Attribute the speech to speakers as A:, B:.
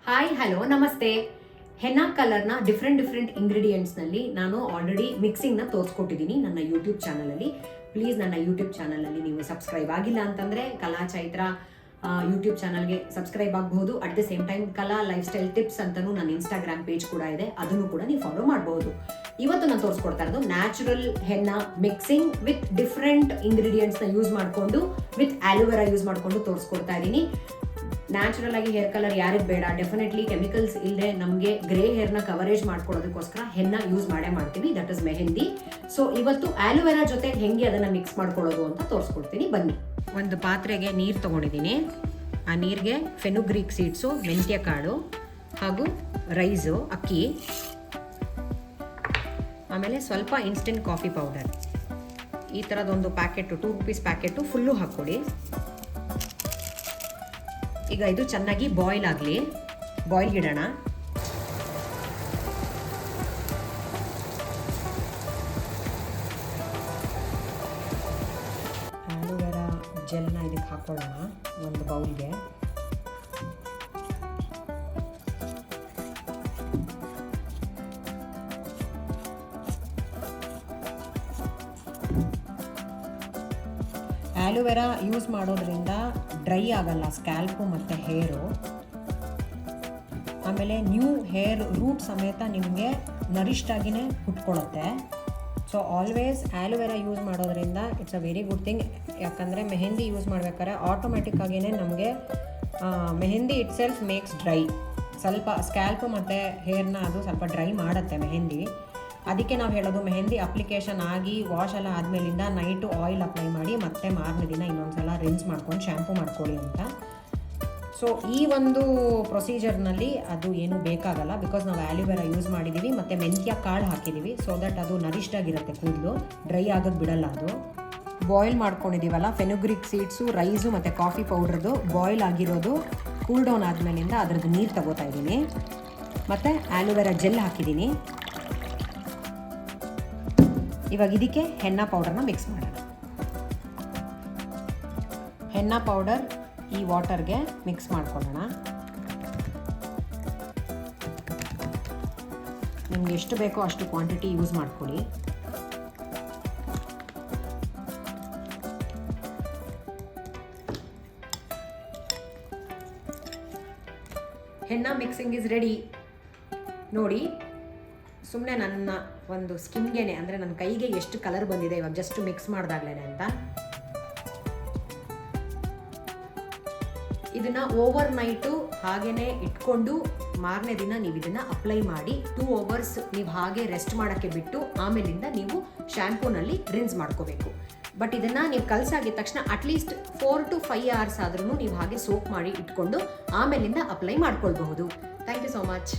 A: Hi hello ನಮಸ್ತೆ. ಹೆನ್ನಾ ಕಲರ್ನ different ಇಂಗ್ರೀಡಿಯೆಂಟ್ಸ್ನಲ್ಲಿ ನಾನು ಆಲ್ರೆಡಿ ಮಿಕ್ಸಿಂಗ್ನ ತೋರಿಸ್ಕೊಟ್ಟಿದ್ದೀನಿ ನನ್ನ ಯೂಟ್ಯೂಬ್ ಚಾನಲಲ್ಲಿ. ಪ್ಲೀಸ್ ನನ್ನ ಯೂಟ್ಯೂಬ್ ಚಾನಲಲ್ಲಿ ನೀವು ಸಬ್ಸ್ಕ್ರೈಬ್ ಆಗಿಲ್ಲ ಅಂತಂದರೆ ಕಲಾ ಚೈತ್ರ ಯೂಟ್ಯೂಬ್ ಚಾನಲ್ಗೆ ಸಬ್ಸ್ಕ್ರೈಬ್ ಆಗಬಹುದು. ಅಟ್ ದ ಸೇಮ್ ಟೈಮ್ ಕಲಾ ಲೈಫ್ ಸ್ಟೈಲ್ ಟಿಪ್ಸ್ ಅಂತಲೂ ನನ್ನ ಇನ್ಸ್ಟಾಗ್ರಾಮ್ ಪೇಜ್ ಕೂಡ ಇದೆ, ಅದನ್ನು ಕೂಡ ನೀವು ಫಾಲೋ ಮಾಡಬಹುದು. ಇವತ್ತು ನಾನು ತೋರಿಸ್ಕೊಡ್ತಾ ಇರೋದು natural henna mixing with different ಇಂಗ್ರೀಡಿಯೆಂಟ್ಸ್ನ ಯೂಸ್ ಮಾಡಿಕೊಂಡು ವಿತ್ ಆಲೋವೆರಾ ಯೂಸ್ ಮಾಡಿಕೊಂಡು ತೋರಿಸ್ಕೊಡ್ತಾ ಇದ್ದೀನಿ. ನ್ಯಾಚುರಲ್ ಆಗಿ ಹೇರ್ ಕಲರ್ ಯಾರಿಗೆ ಬೇಡ, ಡೆಫಿನೆಟ್ಲಿ ಕೆಮಿಕಲ್ಸ್ ಇಲ್ಲದೆ ನಮಗೆ ಗ್ರೇ ಹೇರ್ನ ಕವರೇಜ್ ಮಾಡ್ಕೊಳ್ಳೋದಕ್ಕೋಸ್ಕರ ಹೆನ್ನ ಯೂಸ್ ಮಾಡ್ತೀವಿ, ದಟ್ ಇಸ್ ಮೆಹಂದಿ. ಸೊ ಇವತ್ತು ಆಲೋವೆರಾ ಜೊತೆ ಹೆಂಗೆ ಅದನ್ನು ಮಿಕ್ಸ್ ಮಾಡ್ಕೊಳ್ಳೋದು ಅಂತ ತೋರಿಸ್ಕೊಡ್ತೀನಿ, ಬನ್ನಿ. ಒಂದು ಪಾತ್ರೆಗೆ ನೀರು ತೊಗೊಂಡಿದ್ದೀನಿ. ಆ ನೀರಿಗೆ ಫೆನುಗ್ರೀಕ್ ಸೀಡ್ಸು, ಮೆಂತ್ಯ ಕಾಳು ಹಾಗೂ ರೈಸು, ಅಕ್ಕಿ, ಆಮೇಲೆ ಸ್ವಲ್ಪ ಇನ್ಸ್ಟೆಂಟ್ ಕಾಫಿ ಪೌಡರ್, ಈ ಥರದೊಂದು ಪ್ಯಾಕೆಟು, 2 rupees ಪ್ಯಾಕೆಟು ಫುಲ್ಲು ಹಾಕ್ಕೊಡಿ. ಈಗ ಇದು ಚೆನ್ನಾಗಿ ಬಾಯ್ಲ್ ಆಗಲಿ, ಬಾಯ್ಲ್ಗಿಡೋಣ. ಆಲೋವೆರಾ ಜೆಲ್ನ ಇದಕ್ಕೆ ಹಾಕೊಳ್ಳೋಣ ಒಂದು ಬೌಲ್ಗೆ. ಆಲೋವೆರಾ ಯೂಸ್ ಮಾಡೋದ್ರಿಂದ ಡ್ರೈ ಆಗಲ್ಲ ಸ್ಕ್ಯಾಲ್ಪು ಮತ್ತು ಹೇರು. ಆಮೇಲೆ ನ್ಯೂ ಹೇರ್ ರೂಟ್ ಸಮೇತ ನಿಮಗೆ ನರಿಷ್ಡ್ ಆಗಿಯೇ ಹುಟ್ಕೊಳ್ಳುತ್ತೆ. ಸೊ ಆಲ್ವೇಸ್ ಆಲೋವೆರಾ ಯೂಸ್ ಮಾಡೋದ್ರಿಂದ it's a very good thing. ಯಾಕಂದರೆ ಮೆಹಂದಿ ಯೂಸ್ ಮಾಡ್ಬೇಕಾದ್ರೆ ಆಟೋಮೆಟಿಕ್ ಆಗಿಯೇ ನಮಗೆ mehndi it self makes dry. ಸ್ವಲ್ಪ ಸ್ಕ್ಯಾಲ್ಪು ಮತ್ತು ಹೇರ್ನ ಅದು ಸ್ವಲ್ಪ ಡ್ರೈ ಮಾಡುತ್ತೆ ಮೆಹಂದಿ. ಅದಕ್ಕೆ ನಾವು ಹೇಳೋದು ಮೆಹಂದಿ ಅಪ್ಲಿಕೇಶನ್ ಆಗಿ ವಾಶ್ ಎಲ್ಲ ಆದಮೇಲಿಂದ ನೈಟು ಆಯಿಲ್ ಅಪ್ಲೈ ಮಾಡಿ ಮತ್ತೆ ಮಾರನೇ ದಿನ ಇನ್ನೊಂದು ಸಲ ರಿನ್ಸ್ ಮಾಡ್ಕೊಂಡು ಶ್ಯಾಂಪು ಮಾಡ್ಕೊಳ್ಳಿ ಅಂತ. ಸೊ ಈ ಒಂದು ಪ್ರೊಸೀಜರ್ನಲ್ಲಿ ಅದು ಏನೂ ಬೇಕಾಗಲ್ಲ, ಬಿಕಾಸ್ ನಾವು ಆಲೋವೆರಾ ಯೂಸ್ ಮಾಡಿದ್ದೀವಿ ಮತ್ತು ಮೆಂತ್ಯ ಕಾಳು ಹಾಕಿದ್ದೀವಿ. ಸೊ ದಟ್ ಅದು ನರಿಷ್ಡ್ ಆಗಿರುತ್ತೆ, ಕೂದಲು ಡ್ರೈ ಆಗೋದು ಬಿಡಲ್ಲ. ಅದು ಬಾಯ್ಲ್ ಮಾಡ್ಕೊಂಡಿದ್ದೀವಲ್ಲ, ಫೆನುಗ್ರಿಕ್ ಸೀಡ್ಸು, ರೈಸು ಮತ್ತು ಕಾಫಿ ಪೌಡ್ರದ್ದು ಬಾಯ್ಲ್ ಆಗಿರೋದು ಕೂಲ್ ಡೌನ್ ಆದಮೇಲಿಂದ ಅದರದ್ದು ನೀರು ತಗೋತಾ ಇದ್ದೀನಿ. ಮತ್ತು ಆಲೋವೆರಾ ಜೆಲ್ ಹಾಕಿದ್ದೀನಿ. ಇವಾಗ ಇದಕ್ಕೆ ಹೆನ್ನಾ ಪೌಡರ್ನ ಮಿಕ್ಸ್ ಮಾಡೋಣ. ಹೆನ್ನಾ ಪೌಡರ್ ಈ ವಾಟರ್ಗೆ ಮಿಕ್ಸ್ ಮಾಡ್ಕೊಳ್ಳೋಣ. ನಿಮ್ಗೆ ಎಷ್ಟು ಬೇಕೋ ಅಷ್ಟು ಕ್ವಾಂಟಿಟಿ ಯೂಸ್ ಮಾಡ್ಕೊಳ್ಳಿ. Henna mixing is ready. ನೋಡಿ, ಸುಮ್ಮನೆ ನನ್ನ ಒಂದು ಸ್ಕಿನ್ಗೆನೆ, ಅಂದರೆ ನನ್ನ ಕೈಗೆ ಎಷ್ಟು ಕಲರ್ ಬಂದಿದೆ ಇವಾಗ ಜಸ್ಟ್ ಮಿಕ್ಸ್ ಮಾಡಿದಾಗ್ಲೇ ಅಂತ. ಇದನ್ನು ಓವರ್ ನೈಟು ಹಾಗೇ ಇಟ್ಕೊಂಡು ಮಾರನೇ ದಿನ ನೀವು ಇದನ್ನು ಅಪ್ಲೈ ಮಾಡಿ 2 hours ನೀವು ಹಾಗೆ ರೆಸ್ಟ್ ಮಾಡೋಕ್ಕೆ ಬಿಟ್ಟು ಆಮೇಲಿಂದ ನೀವು ಶ್ಯಾಂಪೂನಲ್ಲಿ ರಿನ್ಸ್ ಮಾಡ್ಕೋಬೇಕು. ಬಟ್ ಇದನ್ನು ನೀವು ಕಲಸಾಗಿದ ತಕ್ಷಣ ಅಟ್ಲೀಸ್ಟ್ 4 to 5 hours ಆದ್ರೂ ನೀವು ಹಾಗೆ ಸೋಪ್ ಮಾಡಿ ಇಟ್ಕೊಂಡು ಆಮೇಲಿಂದ ಅಪ್ಲೈ ಮಾಡ್ಕೊಳ್ಬಹುದು. Thank you so much.